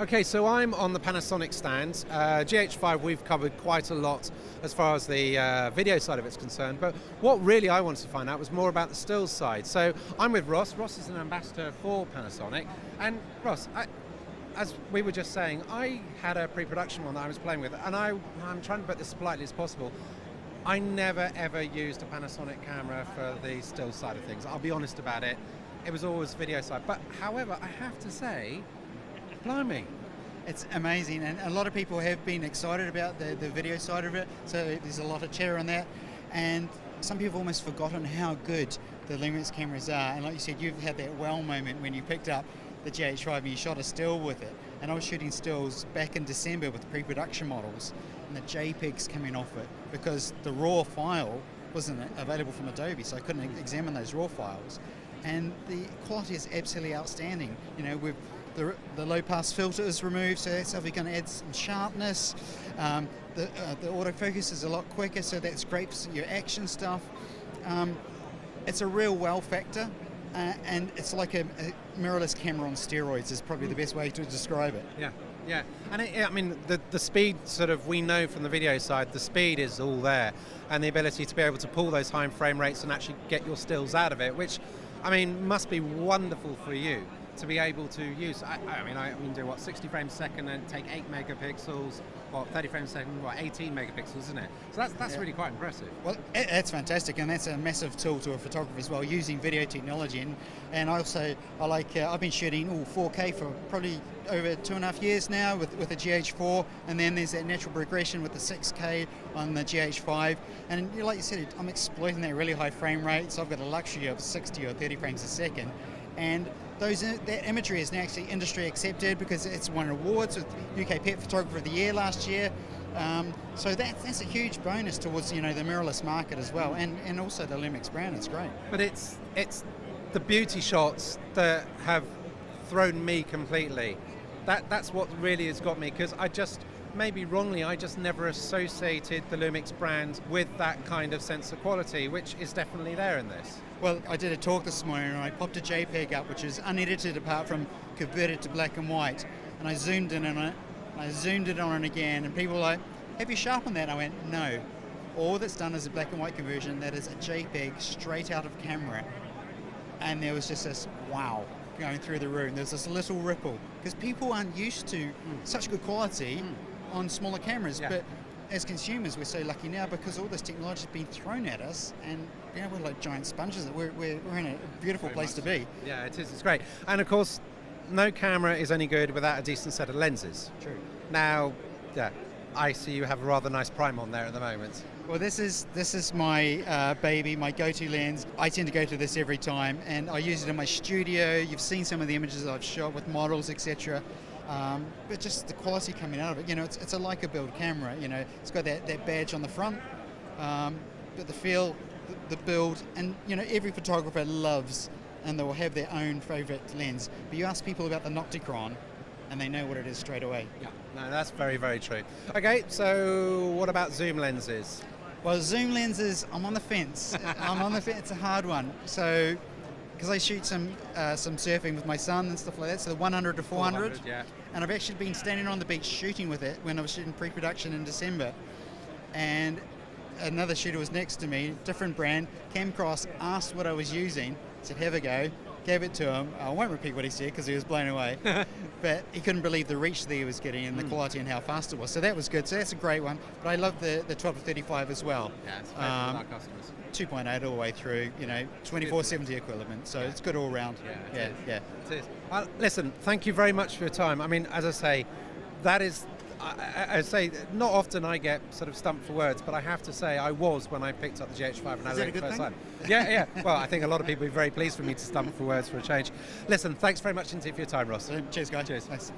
Okay, so I'm on the Panasonic stand. GH5 we've covered quite a lot as far as the video side of it's concerned, but what really I wanted to find out was more about the stills side. So I'm with Ross. Ross is an ambassador for Panasonic. And Ross, as we were just saying, I had a pre-production one that I was playing with, and I'm trying to put this as politely as possible. I never ever used a Panasonic camera for the still side of things. I'll be honest about it. It was always video side. But however, I have to say, blimey. It's amazing, and a lot of people have been excited about the video side of it, so there's a lot of chatter on that, and some people have almost forgotten how good the Lumix cameras are, and like you said, you've had that wow moment when you picked up the GH5 and you shot a still with it, and I was shooting stills back in December with pre-production models, and the JPEGs coming off it, because the raw file wasn't available from Adobe, so I couldn't examine those raw files, and the quality is absolutely outstanding. You know, we've the low pass filter is removed, so that's obviously going to add some sharpness. The autofocus is a lot quicker, so that's great for your action stuff. It's a real wow factor, and it's like a mirrorless camera on steroids is probably the best way to describe it. Yeah, and I mean the speed sort of, we know from the video side, the speed is all there, and the ability to be able to pull those high frame rates and actually get your stills out of it, which I mean must be wonderful for you to be able to use. I mean do what, 60 frames a second and take 8 megapixels, what, 30 frames a second, what, 18 megapixels, isn't it? So that's really quite impressive. Well, that's fantastic, and that's a massive tool to a photographer as well, using video technology. And also, I've been shooting 4K for probably over 2.5 years now with the GH4, and then there's that natural progression with the 6K on the GH5. And like you said, I'm exploiting that really high frame rate, so I've got a luxury of 60 or 30 frames a second. And that imagery is now actually industry accepted because it's won awards with UK Pet Photographer of the Year last year. So that's a huge bonus towards the mirrorless market as well, and also the Lumix brand. It's great. But it's the beauty shots that have thrown me completely. That's what really has got me, because maybe wrongly, I just never associated the Lumix brand with that kind of sense of quality, which is definitely there in this. Well, I did a talk this morning and I popped a JPEG up, which is unedited apart from converted to black and white, and I zoomed in on it, I zoomed it on it again, and people were like, have you sharpened that? And I went, no. All that's done is a black and white conversion. That is a JPEG straight out of camera. And there was just this wow going through the room. There's this little ripple, because people aren't used to such good quality on smaller cameras, but as consumers we're so lucky now because all this technology has been thrown at us, and we're like giant sponges. We're in a beautiful place to be. Yeah, it is. It's great. And of course, no camera is any good without a decent set of lenses. True. Now, I see you have a rather nice prime on there at the moment. Well, this is my baby, my go-to lens. I tend to go to this every time, and I use it in my studio. You've seen some of the images I've shot with models, etc. But just the quality coming out of it, it's a Leica build camera. It's got that badge on the front, but the feel, the build, and every photographer loves, and they will have their own favourite lens. But you ask people about the Nocticron, and they know what it is straight away. Yeah, no, that's very, very true. Okay, so what about zoom lenses? Well, zoom lenses, I'm on the fence. It's a hard one. So, because I shoot some surfing with my son and stuff like that, so the 100 to 400. Yeah. And I've actually been standing on the beach shooting with it when I was shooting pre-production in December. And another shooter was next to me, different brand, came across, asked what I was using, said, have a go, gave it to him. I won't repeat what he said because he was blown away. But he couldn't believe the reach that he was getting and the quality and how fast it was. So that was good. So that's a great one. But I love the 12 to 35 as well. Yeah, it's great for our customers. 2.8 all the way through, 2470 equivalent. So it's good all round. Yeah. It is. Well, listen, thank you very much for your time. I mean, as I say, that is, I say, not often I get sort of stumped for words, but I have to say I was when I picked up the GH5 and I looked first time. Yeah. Well, I think a lot of people would be very pleased for me to stump for words for a change. Listen, thanks very much indeed for your time, Ross. Cheers, guys. Cheers. Thanks.